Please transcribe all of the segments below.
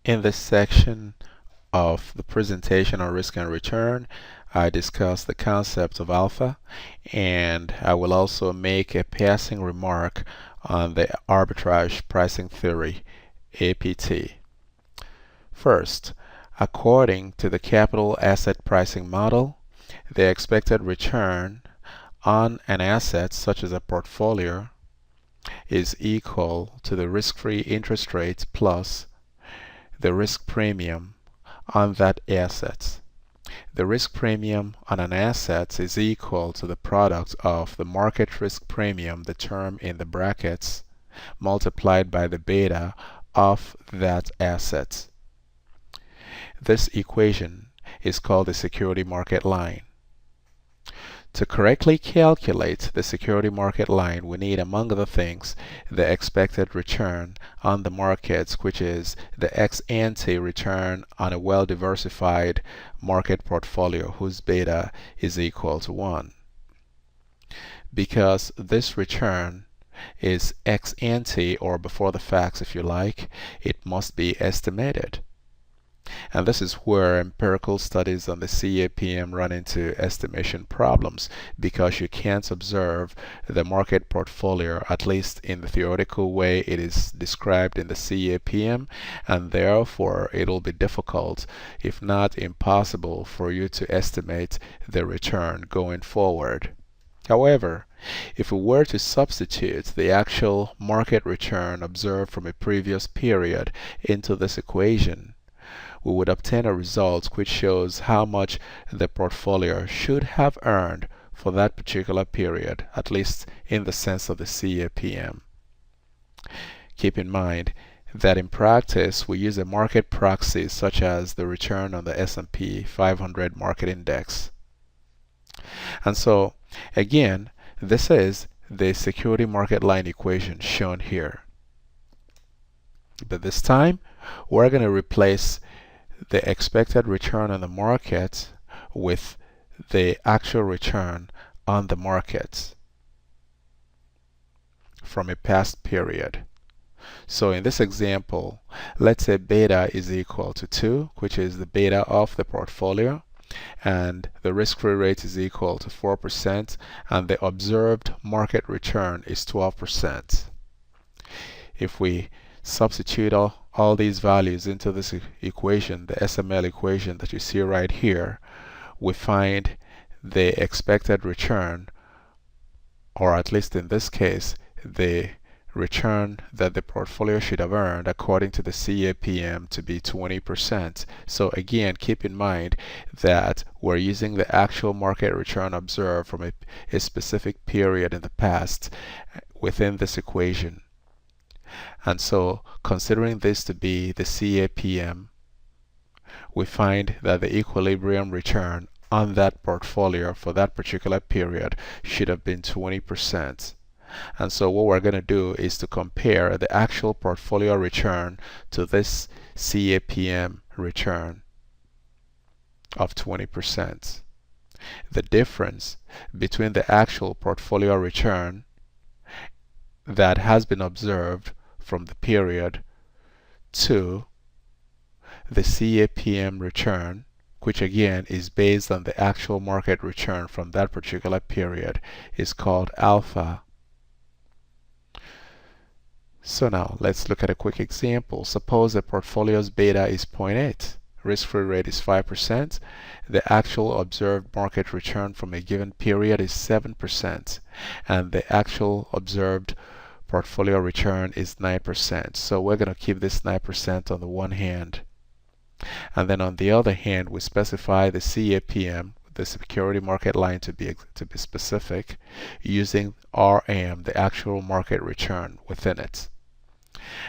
In this section of the presentation on risk and return, I discuss the concept of alpha, and I will also make a passing remark on the arbitrage pricing theory, APT. First, according to the capital asset pricing model, the expected return on an asset such as a portfolio is equal to the risk-free interest rate plus the risk premium on that asset. The risk premium on an asset is equal to the product of the market risk premium, the term in the brackets, multiplied by the beta of that asset. This equation is called the security market line. To correctly calculate the security market line, we need, among other things, the expected return on the markets, which is the ex-ante return on a well-diversified market portfolio whose beta is equal to 1. Because this return is ex-ante, or before the facts if you like, it must be estimated. And this is where empirical studies on the CAPM run into estimation problems, because you can't observe the market portfolio, at least in the theoretical way it is described in the CAPM, and therefore it will be difficult, if not impossible, for you to estimate the return going forward. However, if we were to substitute the actual market return observed from a previous period into this equation, we would obtain a result which shows how much the portfolio should have earned for that particular period, at least in the sense of the CAPM. Keep in mind that in practice we use a market proxy such as the return on the S&P 500 market index. And so, again, this is the security market line equation shown here. But this time, we're going to replace the expected return on the market with the actual return on the market from a past period. So in this example, let's say beta is equal to 2, which is the beta of the portfolio, and the risk-free rate is equal to 4%, and the observed market return is 12%. If we substitute all these values into this equation, the SML equation that you see right here, we find the expected return, or at least in this case, the return that the portfolio should have earned according to the CAPM to be 20%. So again, keep in mind that we're using the actual market return observed from a specific period in the past within this equation. And so, considering this to be the CAPM, we find that the equilibrium return on that portfolio for that particular period should have been 20%. And so what we're going to do is to compare the actual portfolio return to this CAPM return of 20%. The difference between the actual portfolio return that has been observed from the period to the CAPM return, which again is based on the actual market return from that particular period, is called alpha. So now let's look at a quick example. Suppose the portfolio's beta is 0.8, risk-free rate is 5%, the actual observed market return from a given period is 7%, and the actual observed portfolio return is 9%. So we're going to keep this 9% on the one hand. And then on the other hand, we specify the CAPM, the security market line to be specific, using RM, the actual market return within it.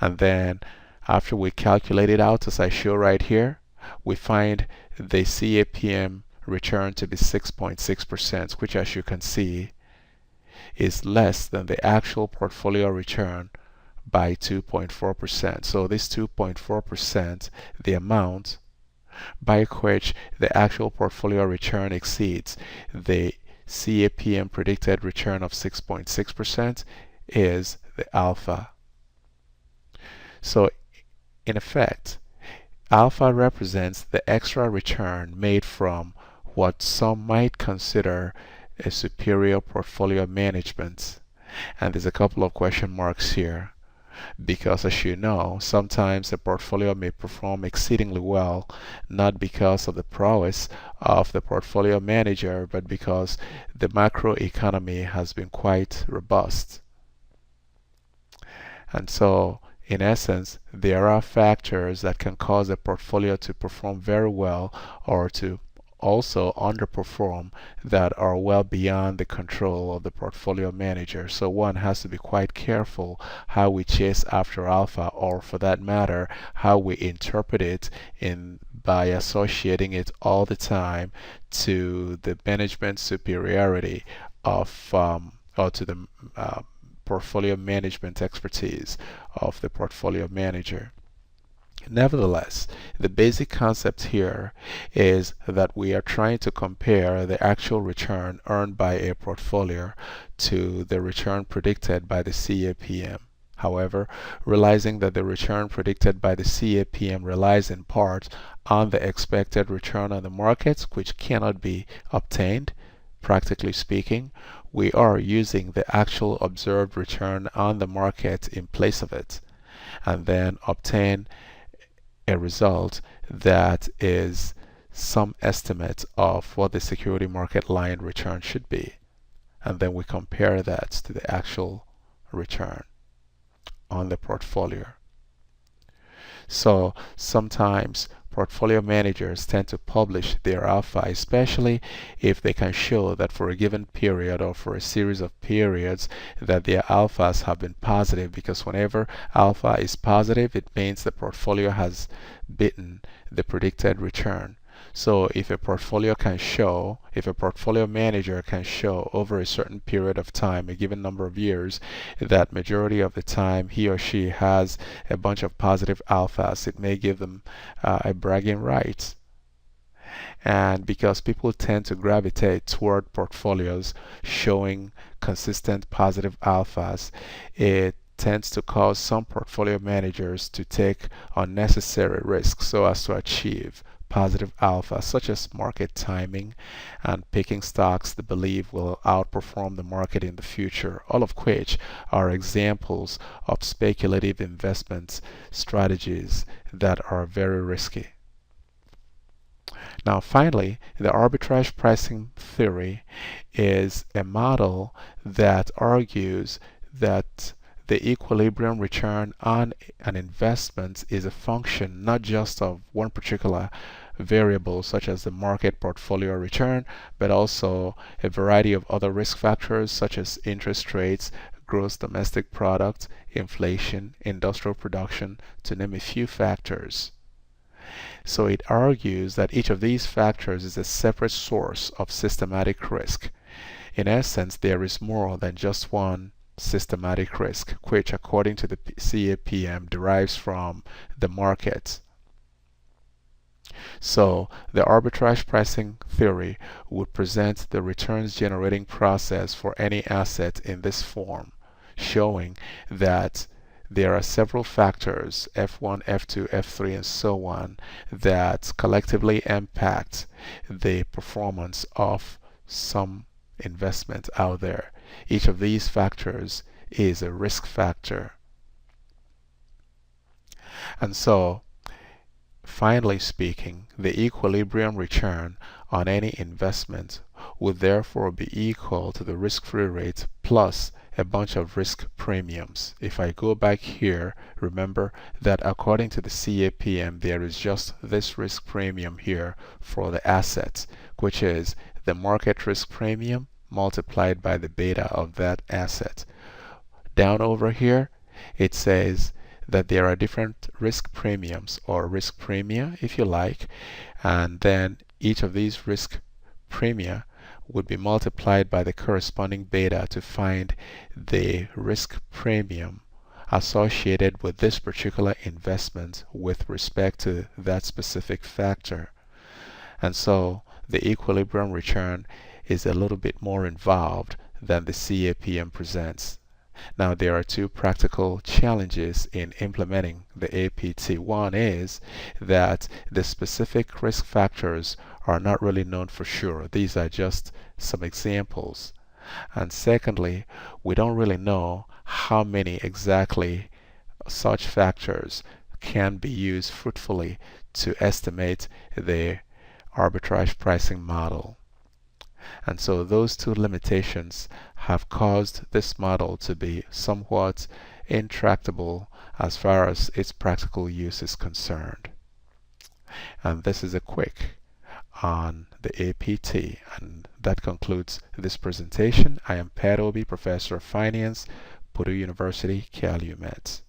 And then after we calculate it out, as I show right here, we find the CAPM return to be 6.6%, which, as you can see, is less than the actual portfolio return by 2.4%. So this 2.4%, the amount by which the actual portfolio return exceeds the CAPM predicted return of 6.6%, is the alpha. So in effect, Alpha represents the extra return made from what some might consider a superior portfolio management. And there's a couple of question marks here because, as you know, sometimes a portfolio may perform exceedingly well, not because of the prowess of the portfolio manager, but because the macroeconomy has been quite robust. And so, in essence, there are factors that can cause a portfolio to perform very well or to also underperform that are well beyond the control of the portfolio manager. So one has to be quite careful how we chase after alpha, or for that matter, how we interpret it in by associating it all the time to the management superiority of or to the portfolio management expertise of the portfolio manager. Nevertheless, the basic concept here is that we are trying to compare the actual return earned by a portfolio to the return predicted by the CAPM. However, realizing that the return predicted by the CAPM relies in part on the expected return on the markets, which cannot be obtained, practically speaking, we are using the actual observed return on the market in place of it, and then obtain a result that is some estimate of what the security market line return should be. And then we compare that to the actual return on the portfolio. So sometimes portfolio managers tend to publish their alpha, especially if they can show that for a given period or for a series of periods that their alphas have been positive, because whenever alpha is positive, it means the portfolio has beaten the predicted return. So if a portfolio manager can show over a certain period of time, a given number of years, that majority of the time he or she has a bunch of positive alphas, it may give them a bragging right. And because people tend to gravitate toward portfolios showing consistent positive alphas, it tends to cause some portfolio managers to take unnecessary risks so as to achieve positive alpha, such as market timing and picking stocks they believe will outperform the market in the future, all of which are examples of speculative investment strategies that are very risky. Now finally, the arbitrage pricing theory is a model that argues that the equilibrium return on an investment is a function not just of one particular variable such as the market portfolio return, but also a variety of other risk factors such as interest rates, gross domestic product, inflation, industrial production, to name a few factors. So it argues that each of these factors is a separate source of systematic risk. In essence, there is more than just one systematic risk, which according to the CAPM derives from the market. So the arbitrage pricing theory would present the returns generating process for any asset in this form, showing that there are several factors, F1, F2, F3, and so on, that collectively impact the performance of some investment out there. Each of these factors is a risk factor. And so, finally speaking, the equilibrium return on any investment would therefore be equal to the risk-free rate plus a bunch of risk premiums. If I go back here, remember that according to the CAPM, there is just this risk premium here for the assets, which is the market risk premium multiplied by the beta of that asset. Down over here, it says that there are different risk premiums, or risk premia if you like, and then each of these risk premia would be multiplied by the corresponding beta to find the risk premium associated with this particular investment with respect to that specific factor. And so the equilibrium return is a little bit more involved than the CAPM presents. Now, there are two practical challenges in implementing the APT. One is that the specific risk factors are not really known for sure. These are just some examples. And secondly, we don't really know how many exactly such factors can be used fruitfully to estimate the arbitrage pricing model. And so those two limitations have caused this model to be somewhat intractable as far as its practical use is concerned. And this is a quick on the APT. And that concludes this presentation. I am Pat Obi, Professor of Finance, Purdue University, Calumet.